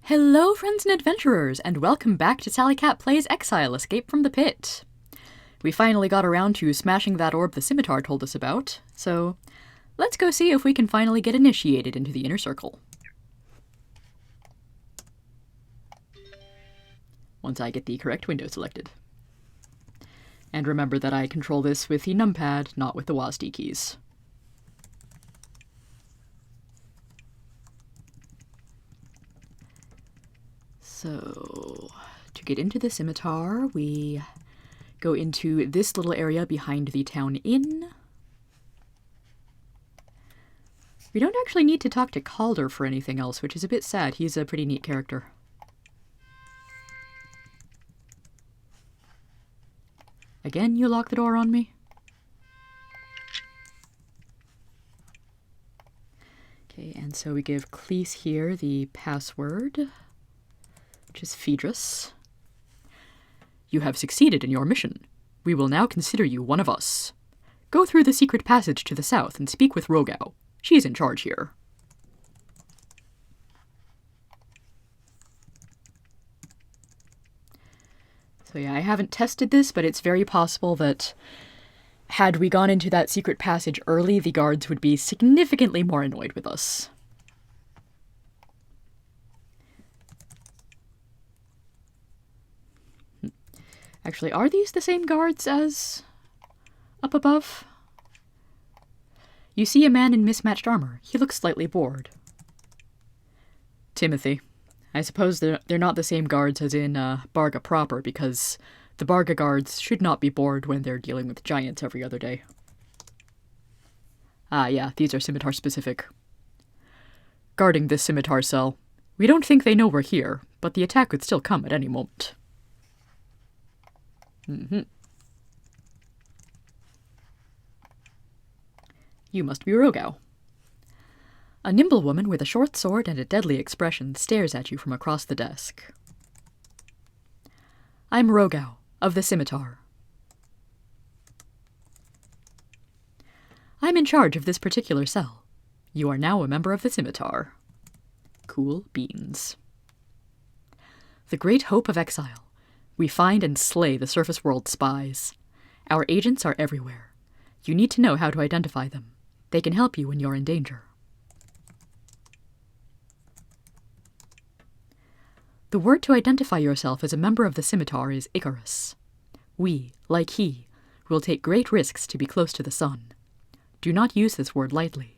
Hello, friends and adventurers, and welcome back to Sally Cat Plays Exile, Escape from the Pit. We finally got around to smashing that orb the Scimitar told us about, so let's go see if we can finally get initiated into the Inner Circle. Once I get the correct window selected. And remember that I control this with the numpad, not with the WASD keys. So, to get into the Scimitar, we go into this little area behind the town inn. We don't actually need to talk to Calder for anything else, which is a bit sad. He's a pretty neat character. Again, you lock the door on me? Okay, and so we give Cleese here the password, which is Phaedrus. You have succeeded in your mission. We will now consider you one of us. Go through the secret passage to the south and speak with Rogau. She's in charge here. So yeah, I haven't tested this, but it's very possible that had we gone into that secret passage early, the guards would be significantly more annoyed with us. Actually, are these the same guards as up above? You see a man in mismatched armor. He looks slightly bored. Timothy. I suppose they're not the same guards as in Barga proper, because the Barga guards should not be bored when they're dealing with giants every other day. Ah, yeah, these are Scimitar specific. Guarding this Scimitar cell. We don't think they know we're here, but the attack could still come at any moment. You must be Rogau. A nimble woman with a short sword and a deadly expression stares at you from across the desk. I'm Rogau, of the Scimitar. I'm in charge of this particular cell. You are now a member of the Scimitar. Cool beans. The great hope of Exile. We find and slay the surface world spies. Our agents are everywhere. You need to know how to identify them. They can help you when you're in danger. The word to identify yourself as a member of the Scimitar is Icarus. We, like he, will take great risks to be close to the sun. Do not use this word lightly.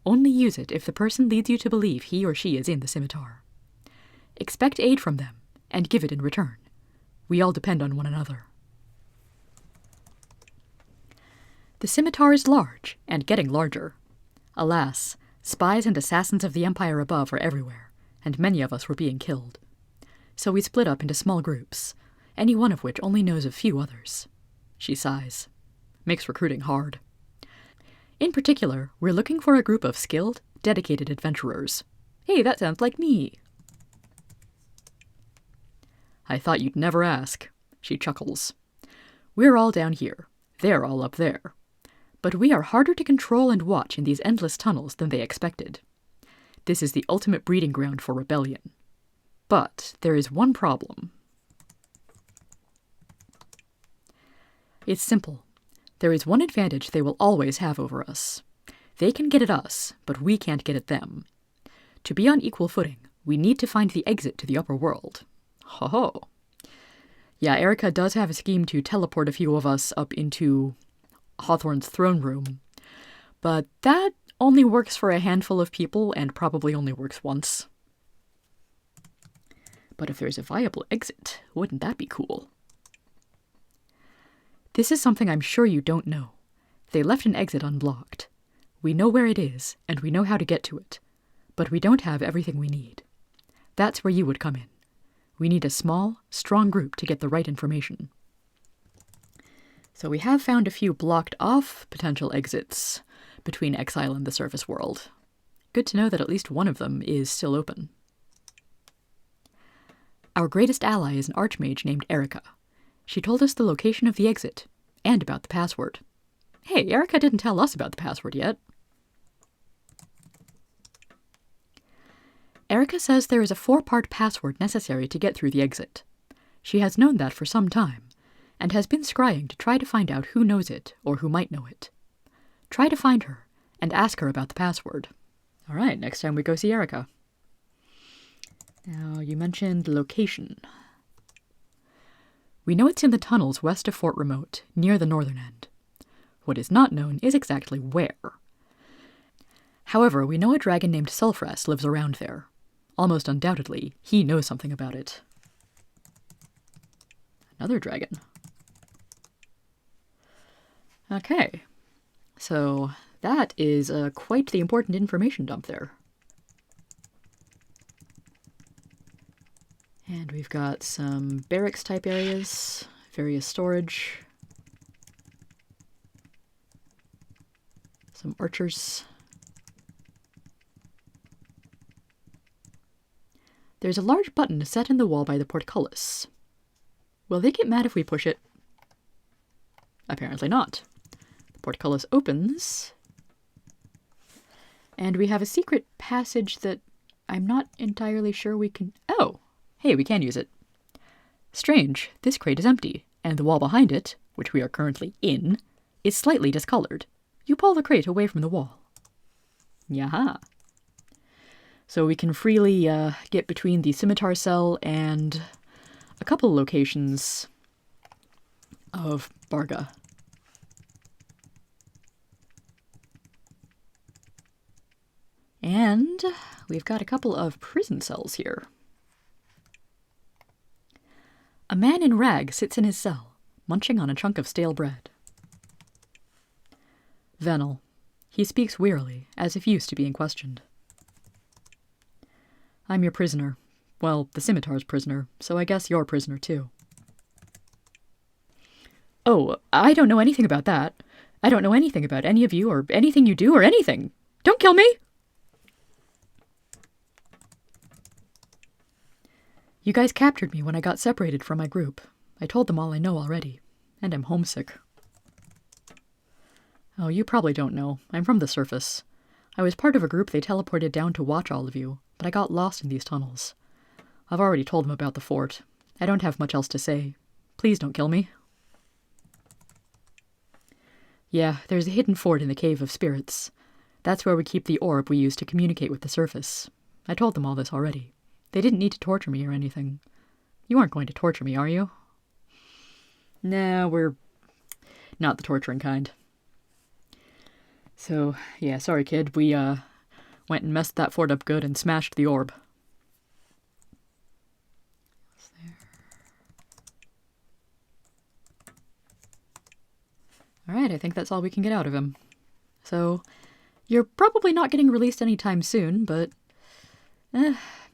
Only use it if the person leads you to believe he or she is in the Scimitar. Expect aid from them, and give it in return. We all depend on one another. The Scimitar is large, and getting larger. Alas, spies and assassins of the Empire above are everywhere, and many of us were being killed. So we split up into small groups, any one of which only knows a few others. She sighs. Makes recruiting hard. In particular, we're looking for a group of skilled, dedicated adventurers. Hey, that sounds like me. I thought you'd never ask. She chuckles. We're all down here. They're all up there. But we are harder to control and watch in these endless tunnels than they expected. This is the ultimate breeding ground for rebellion. But there is one problem. It's simple. There is one advantage they will always have over us. They can get at us, but we can't get at them. To be on equal footing, we need to find the exit to the upper world. Ho-ho. Yeah, Erica does have a scheme to teleport a few of us up into Hawthorne's throne room, but that only works for a handful of people and probably only works once. But if there's a viable exit, wouldn't that be cool? This is something I'm sure you don't know. They left an exit unblocked. We know where it is, and we know how to get to it, but we don't have everything we need. That's where you would come in. We need a small, strong group to get the right information. So we have found a few blocked-off potential exits between Exile and the surface world. Good to know that at least one of them is still open. Our greatest ally is an archmage named Erica. She told us the location of the exit, and about the password. Hey, Erica didn't tell us about the password yet. Erica says there is a 4-part password necessary to get through the exit. She has known that for some time, and has been scrying to try to find out who knows it or who might know it. Try to find her, and ask her about the password. All right, next time we go see Erica. Now, you mentioned location. We know it's in the tunnels west of Fort Remote, near the northern end. What is not known is exactly where. However, we know a dragon named Sulfras lives around there. Almost undoubtedly, he knows something about it. Another dragon. Okay, so that is quite the important information dump there. And we've got some barracks-type areas, various storage, some archers. There's a large button set in the wall by the portcullis. Will they get mad if we push it? Apparently not. The portcullis opens, and we have a secret passage that I'm not entirely sure we can... Oh! Hey, we can use it. Strange, this crate is empty, and the wall behind it, which we are currently in, is slightly discolored. You pull the crate away from the wall. Yaha. So we can freely get between the Scimitar cell and a couple locations of Barga. And we've got a couple of prison cells here. A man in rags sits in his cell, munching on a chunk of stale bread. Venel. He speaks wearily, as if used to being questioned. I'm your prisoner. Well, the Scimitar's prisoner, so I guess you're prisoner too. Oh, I don't know anything about that. I don't know anything about any of you, or anything you do, or anything. Don't kill me! You guys captured me when I got separated from my group. I told them all I know already, and I'm homesick. Oh, you probably don't know. I'm from the surface. I was part of a group they teleported down to watch all of you, but I got lost in these tunnels. I've already told them about the fort. I don't have much else to say. Please don't kill me. Yeah, there's a hidden fort in the Cave of Spirits. That's where we keep the orb we use to communicate with the surface. I told them all this already. They didn't need to torture me or anything. You aren't going to torture me, are you? Nah, we're not the torturing kind. So, yeah, sorry kid, we went and messed that fort up good and smashed the orb. What's there? Alright, I think that's all we can get out of him. So, you're probably not getting released anytime soon, but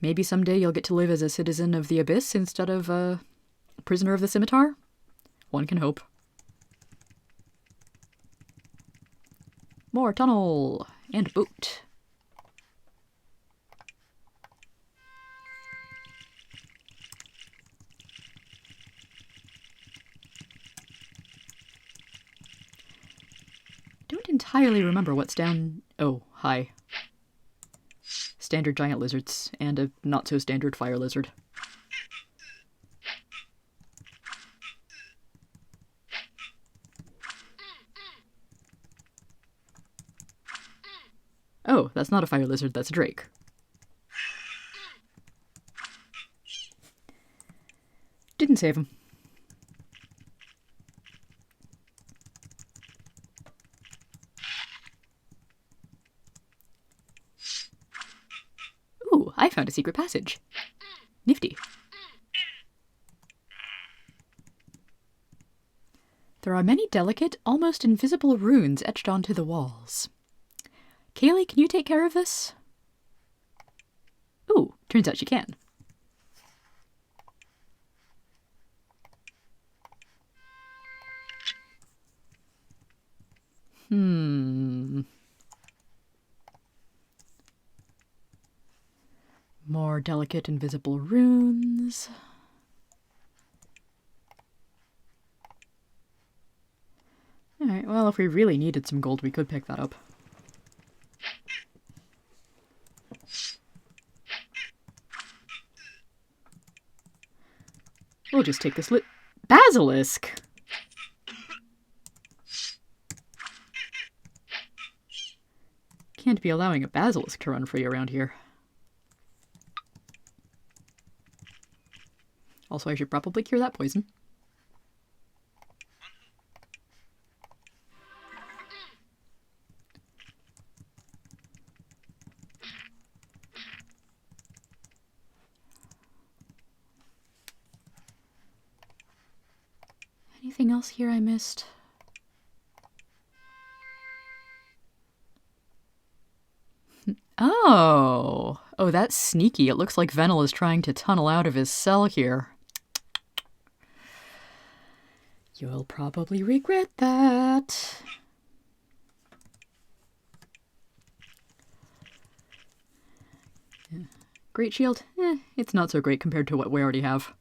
maybe someday you'll get to live as a citizen of the Abyss instead of a prisoner of the Scimitar? One can hope. More tunnel and boat. Don't entirely remember what's down... Oh, hi. Standard giant lizards, and a not-so-standard fire lizard. Oh, that's not a fire lizard, that's a drake. Didn't save him. Ooh, I found a secret passage. Nifty. There are many delicate, almost invisible runes etched onto the walls. Kaylee, can you take care of this? Ooh, turns out she can. More delicate, invisible runes. Alright, well, if we really needed some gold, we could pick that up. We'll just take this Basilisk! Can't be allowing a basilisk to run free around here. Also, I should probably cure that poison. Anything else here I missed? Oh, that's sneaky. It looks like Venel is trying to tunnel out of his cell here. You'll probably regret that. Yeah. Great shield? It's not so great compared to what we already have.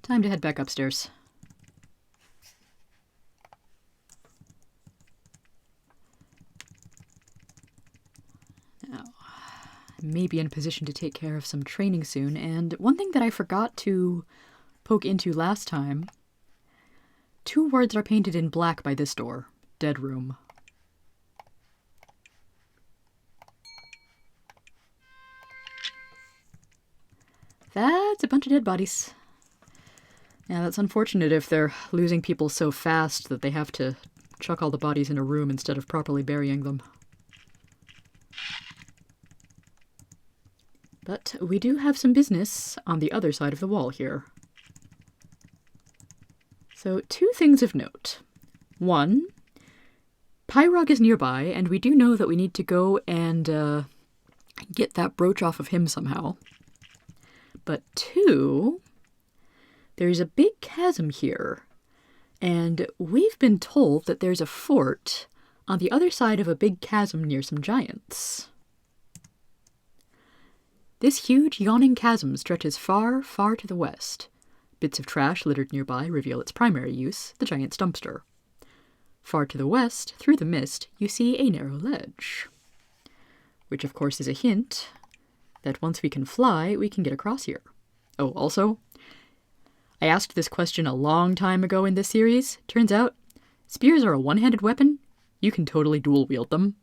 Time to head back upstairs. Now, I may be in a position to take care of some training soon, and one thing that I forgot to poke into last time, 2 words are painted in black by this door. Dead room. That's a bunch of dead bodies. Yeah, that's unfortunate if they're losing people so fast that they have to chuck all the bodies in a room instead of properly burying them. But we do have some business on the other side of the wall here. So 2 things of note. 1, Pyrog is nearby, and we do know that we need to go and get that brooch off of him somehow. But 2, there's a big chasm here, and we've been told that there's a fort on the other side of a big chasm near some giants. This huge, yawning chasm stretches far, far to the west. Bits of trash littered nearby reveal its primary use, the giant's dumpster. Far to the west, through the mist, you see a narrow ledge. Which, of course, is a hint that once we can fly, we can get across here. Oh, also, I asked this question a long time ago in this series. Turns out, spears are a one-handed weapon. You can totally dual-wield them.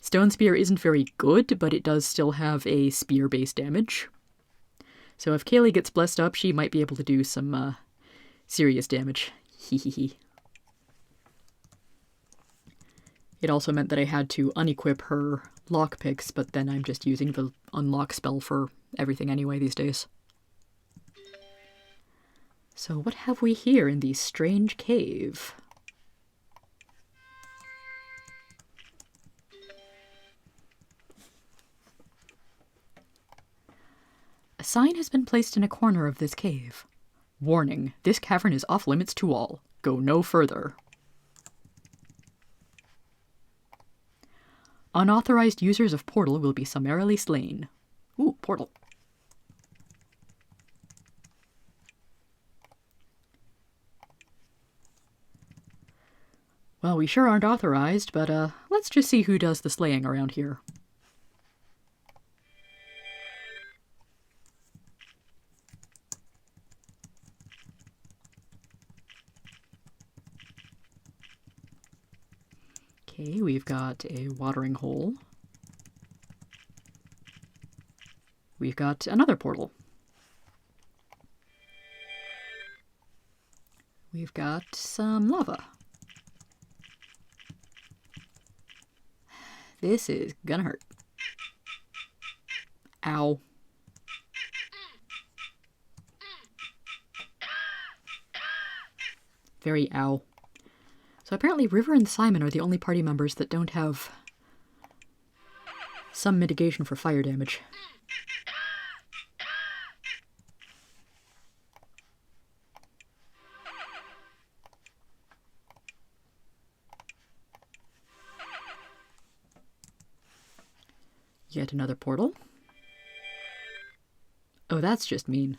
Stone Spear isn't very good, but it does still have a spear-based damage. So if Kaylee gets blessed up, she might be able to do some serious damage. Hehehe. It also meant that I had to unequip her lockpicks, but then I'm just using the unlock spell for everything anyway these days. So what have we here in the strange cave? A sign has been placed in a corner of this cave. Warning, this cavern is off limits to all. Go no further. Unauthorized users of portal will be summarily slain. Ooh, portal. Well, we sure aren't authorized, but let's just see who does the slaying around here. Okay, we've got a watering hole. We've got another portal. We've got some lava. This is gonna hurt. Ow. Very ow. So apparently River and Simon are the only party members that don't have some mitigation for fire damage. Yet another portal. Oh, that's just mean.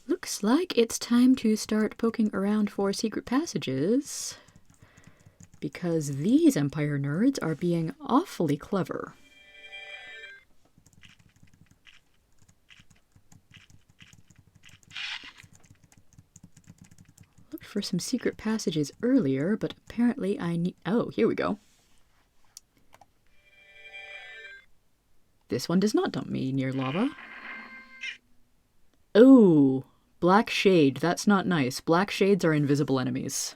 Looks like it's time to start poking around for secret passages. Because these Empire nerds are being awfully clever. Looked for some secret passages earlier, but apparently I need... Oh, here we go. This one does not dump me near lava. Oh, black shade. That's not nice. Black shades are invisible enemies.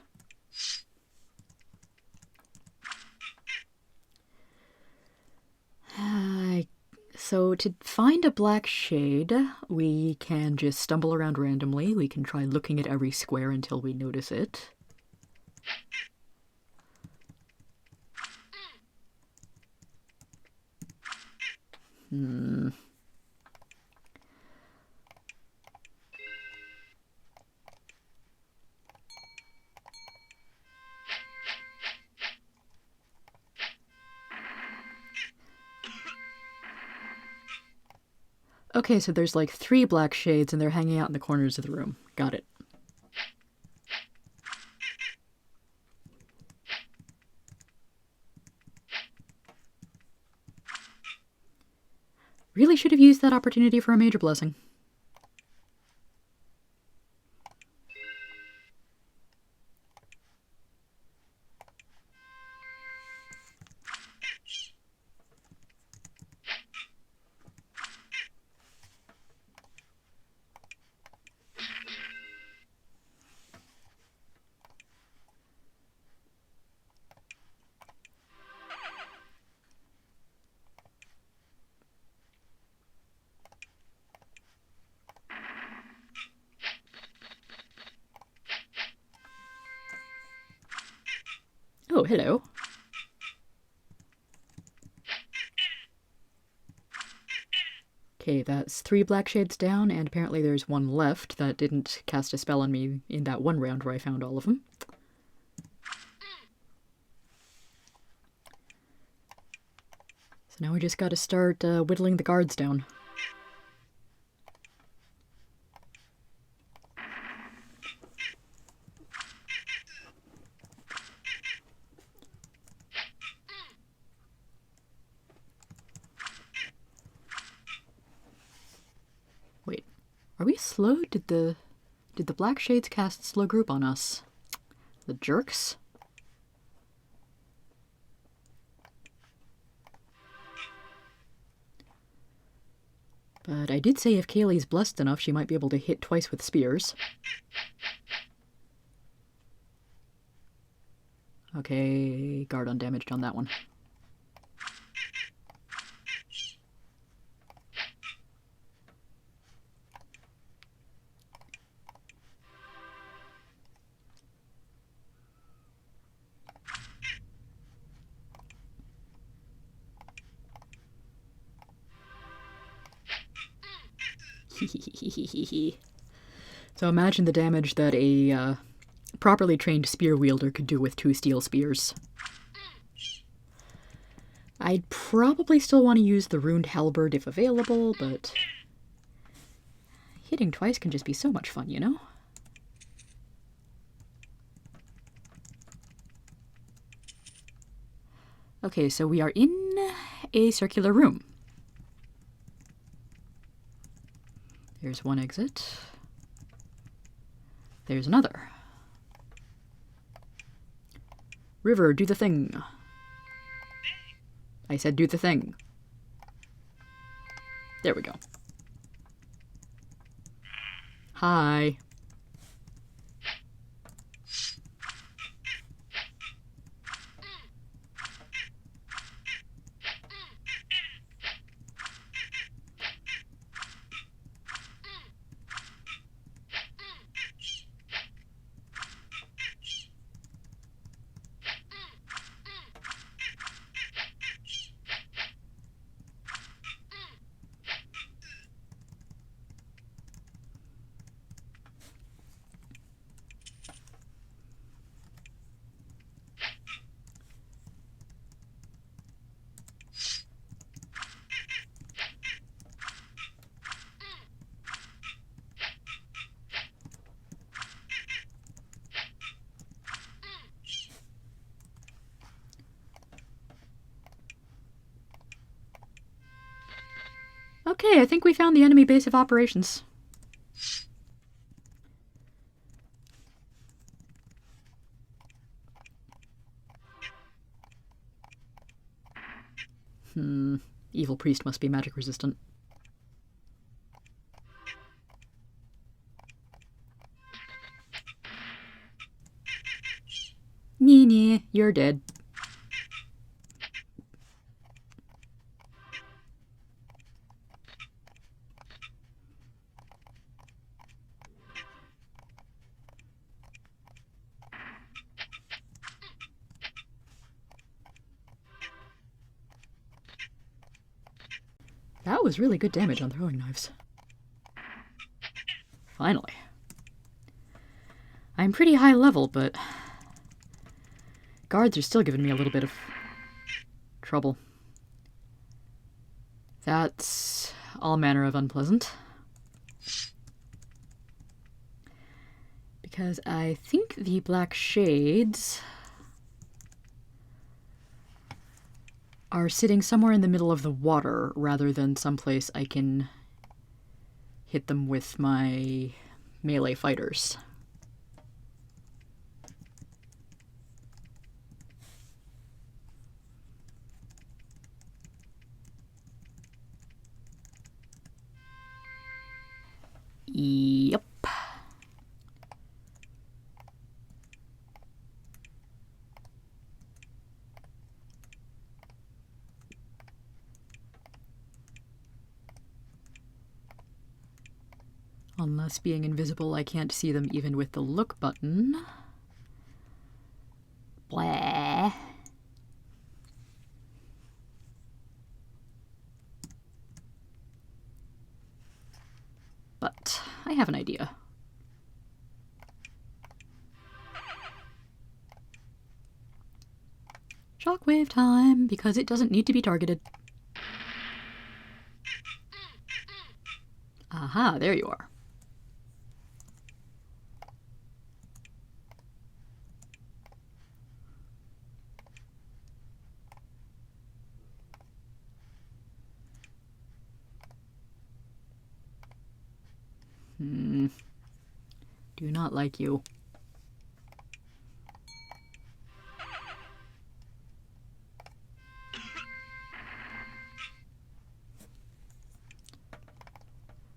So to find a black shade, we can just stumble around randomly. We can try looking at every square until we notice it. Okay, so there's like 3 black shades and they're hanging out in the corners of the room. Got it. Really should have used that opportunity for a major blessing. Oh, hello. Okay, that's 3 black shades down, and apparently there's 1 left that didn't cast a spell on me in that one round where I found all of them. So now we just gotta start whittling the guards down. Wait, are we slow? Did the black shades cast slow group on us? The jerks? But I did say if Kaylee's blessed enough, she might be able to hit twice with spears. Okay, guard undamaged on that one. So imagine the damage that a properly trained spear wielder could do with 2 steel spears. I'd probably still want to use the runed halberd if available, but hitting twice can just be so much fun, you know? Okay, so we are in a circular room. There's 1 exit. There's another. River, do the thing. I said do the thing. There we go. Hi. Okay, I think we found the enemy base of operations. Evil priest must be magic resistant. Nee, you're dead. That was really good damage on throwing knives. Finally. I'm pretty high level, but guards are still giving me a little bit of trouble. That's all manner of unpleasant. Because I think the black shades are sitting somewhere in the middle of the water rather than someplace I can hit them with my melee fighters. Yep. Unless being invisible, I can't see them even with the look button. Blah. But I have an idea. Shockwave time, because it doesn't need to be targeted. Aha, there you are. Do not like you.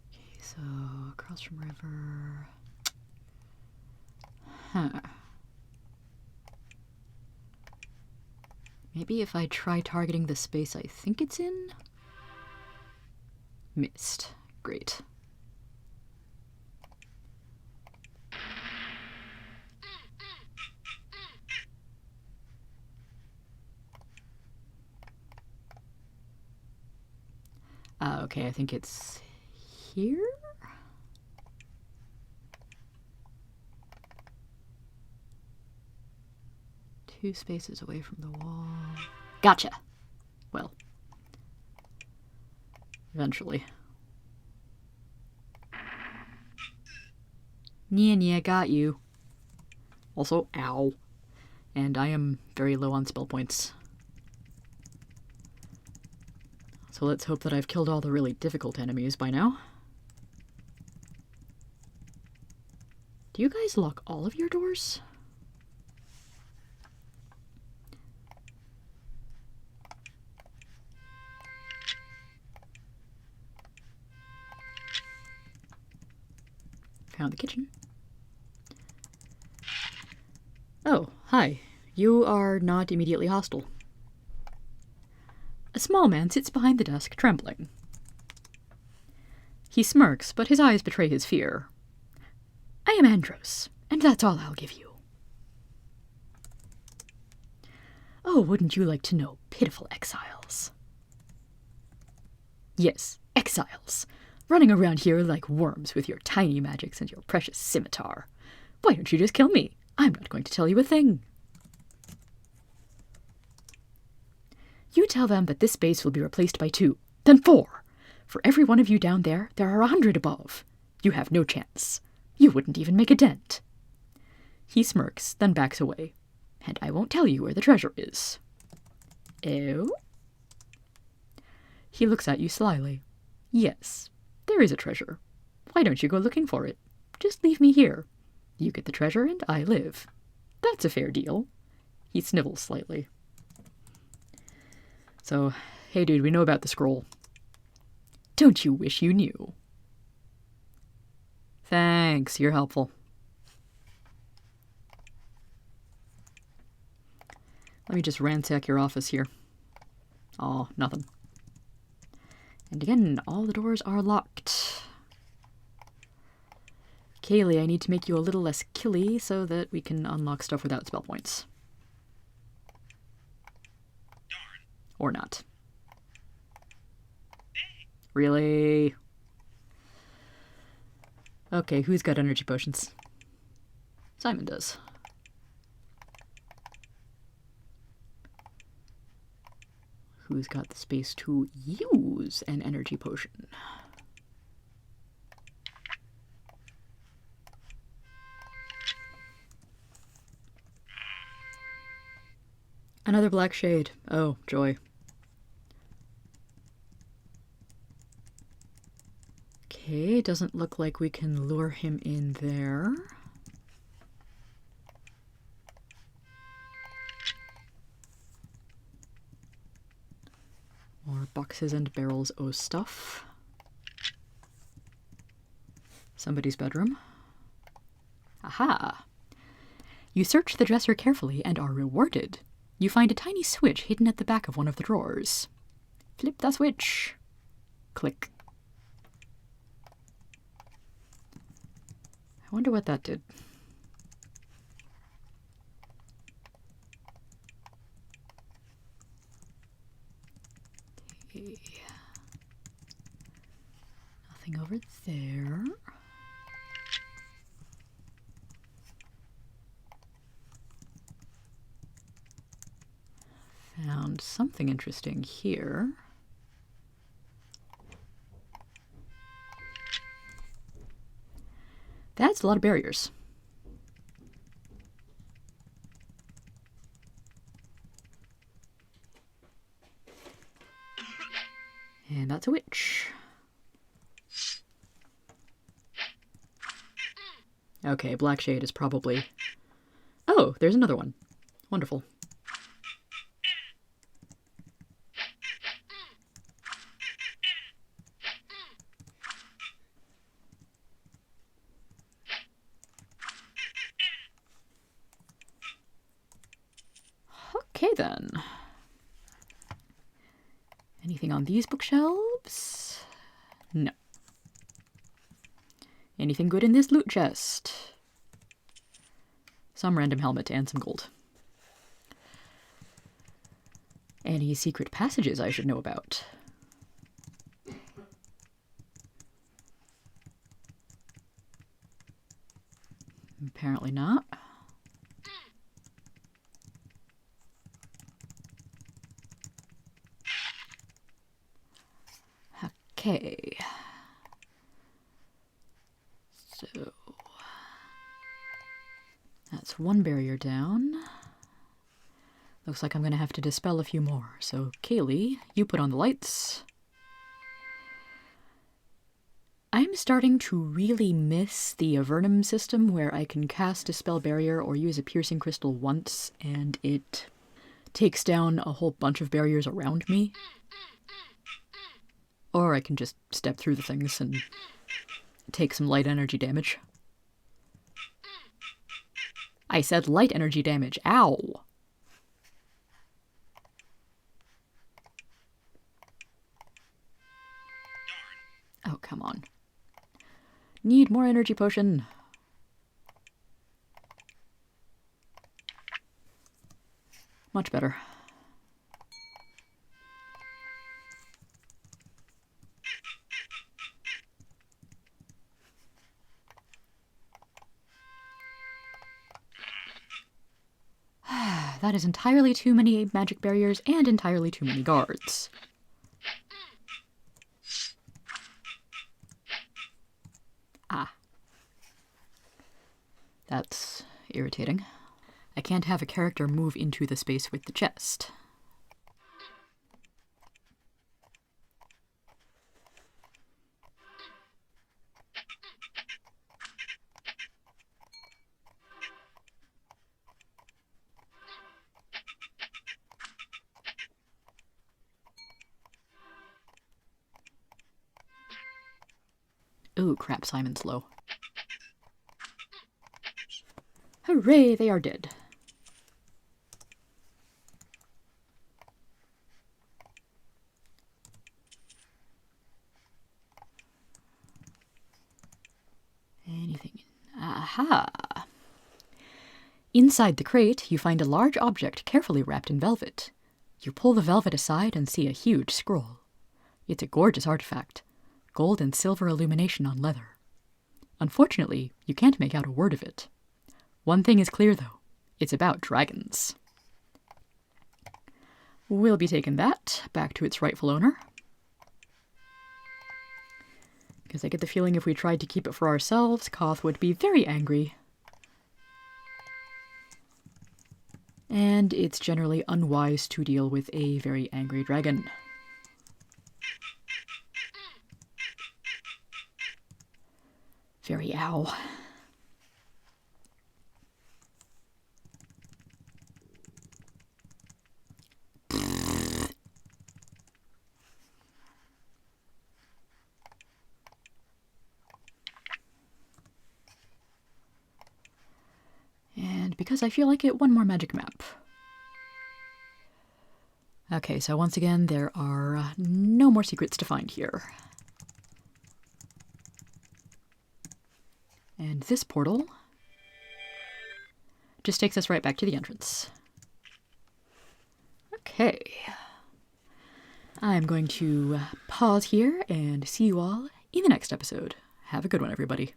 Okay, so across from river. Huh. Maybe if I try targeting the space I think it's in? Missed. Great. Okay, I think it's here? Two spaces away from the wall. Gotcha! Well, eventually. Nya, got you. Also, ow. And I am very low on spell points. So let's hope that I've killed all the really difficult enemies by now. Do you guys lock all of your doors? Found the kitchen. Oh, hi. You are not immediately hostile. A small man sits behind the desk, trembling. He smirks, but his eyes betray his fear. I am Andros, and that's all I'll give you. Oh, wouldn't you like to know, pitiful exiles? Yes, exiles, running around here like worms with your tiny magics and your precious scimitar. Why don't you just kill me? I'm not going to tell you a thing. You tell them that this base will be replaced by 2, then 4. For every one of you down there, there are 100 above. You have no chance. You wouldn't even make a dent. He smirks, then backs away. And I won't tell you where the treasure is. Oh? He looks at you slyly. Yes, there is a treasure. Why don't you go looking for it? Just leave me here. You get the treasure and I live. That's a fair deal. He snivels slightly. So, hey dude, we know about the scroll. Don't you wish you knew? Thanks, you're helpful. Let me just ransack your office here. Oh, nothing. And again, all the doors are locked. Kaylee, I need to make you a little less killy so that we can unlock stuff without spell points. Darn. Or not. Really? Okay, who's got energy potions? Simon does. Who's got the space to use an energy potion? Another black shade. Oh, joy. Okay, doesn't look like we can lure him in there. More boxes and barrels o' stuff. Somebody's bedroom. Aha! You search the dresser carefully and are rewarded. You find a tiny switch hidden at the back of one of the drawers. Flip the switch. Click. I wonder what that did. Okay. Nothing over there. Found something interesting here. That's a lot of barriers. And that's a witch. Okay, black shade is probably... Oh, there's another one. Wonderful. Okay, then. Anything on these bookshelves? No. Anything good in this loot chest? Some random helmet and some gold. Any secret passages I should know about? Apparently not. Okay. So that's one barrier down. Looks like I'm going to have to dispel a few more. So Kaylee, you put on the lights. I'm starting to really miss the Avernum system where I can cast Dispel Barrier or use a Piercing Crystal once and it takes down a whole bunch of barriers around me. Or I can just step through the things and take some light energy damage. I said light energy damage. Ow! Oh, come on. Need more energy potion. Much better. That is entirely too many magic barriers and entirely too many guards. Ah. That's irritating. I can't have a character move into the space with the chest. Oh, crap, Simon's low. Hooray, they are dead. Anything? Aha! Inside the crate, you find a large object carefully wrapped in velvet. You pull the velvet aside and see a huge scroll. It's a gorgeous artifact, gold and silver illumination on leather. Unfortunately, you can't make out a word of it. One thing is clear, though. It's about dragons. We'll be taking that back to its rightful owner. Because I get the feeling if we tried to keep it for ourselves, Koth would be very angry. And it's generally unwise to deal with a very angry dragon. Very ow. And because I feel like it, one more magic map. Okay, so once again, there are no more secrets to find here. And this portal just takes us right back to the entrance. Okay. I'm going to pause here and see you all in the next episode. Have a good one, everybody.